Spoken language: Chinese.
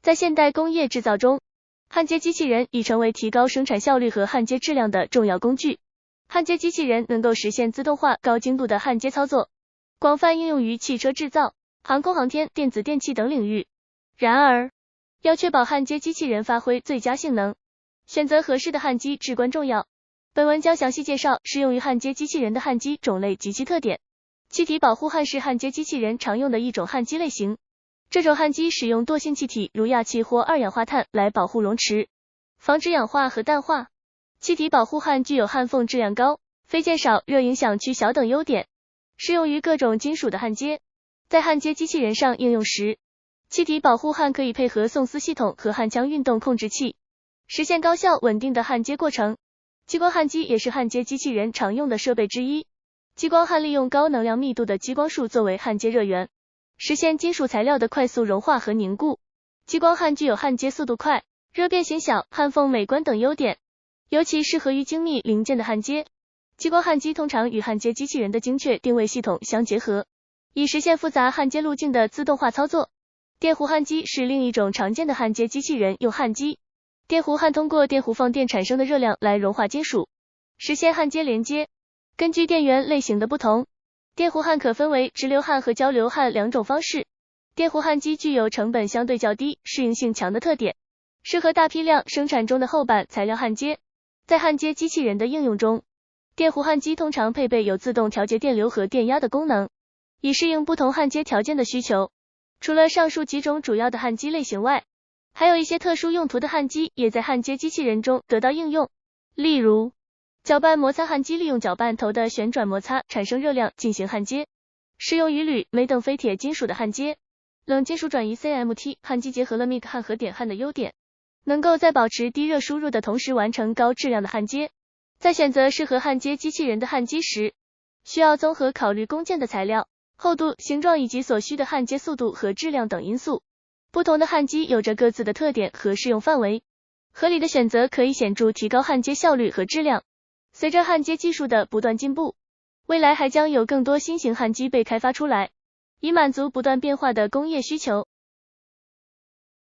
在现代工业制造中，焊接机器人已成为提高生产效率和焊接质量的重要工具。焊接机器人能够实现自动化、高精度的焊接操作，广泛应用于汽车制造、航空航天、电子电器等领域。然而，要确保焊接机器人发挥最佳性能，选择合适的焊机至关重要。本文将详细介绍适用于焊接机器人的焊机种类及其特点。气体保护焊是焊接机器人常用的一种焊机类型。这种焊机使用惰性气体如氩气或二氧化碳来保护熔池，防止氧化和氮化。气体保护焊具有焊缝质量高、飞溅少、热影响区小等优点，适用于各种金属的焊接。在焊接机器人上应用时，气体保护焊可以配合送丝系统和焊枪运动控制器，实现高效稳定的焊接过程。激光焊机也是焊接机器人常用的设备之一。激光焊利用高能量密度的激光束作为焊接热源，实现金属材料的快速融化和凝固。激光焊具有焊接速度快、热变形小、焊缝美观等优点，尤其适合于精密零件的焊接。激光焊机通常与焊接机器人的精确定位系统相结合，以实现复杂焊接路径的自动化操作。电弧焊机是另一种常见的焊接机器人用焊机。电弧焊通过电弧放电产生的热量来融化金属，实现焊接连接。根据电源类型的不同，电弧焊可分为直流焊和交流焊两种方式。电弧焊机具有成本相对较低、适应性强的特点，适合大批量生产中的厚板材料焊接。在焊接机器人的应用中，电弧焊机通常配备有自动调节电流和电压的功能，以适应不同焊接条件的需求。除了上述几种主要的焊机类型外，还有一些特殊用途的焊机也在焊接机器人中得到应用。例如，搅拌摩擦焊机利用搅拌头的旋转摩擦产生热量进行焊接，适用于铝、镁等非铁金属的焊接。冷金属转移 CMT 焊机结合了 MIG 焊和点焊的优点，能够在保持低热输入的同时完成高质量的焊接。在选择适合焊接机器人的焊机时，需要综合考虑工件的材料、厚度、形状以及所需的焊接速度和质量等因素。不同的焊机有着各自的特点和适用范围，合理的选择可以显著提高焊接效率和质量。随着焊接技术的不断进步，未来还将有更多新型焊机被开发出来，以满足不断变化的工业需求。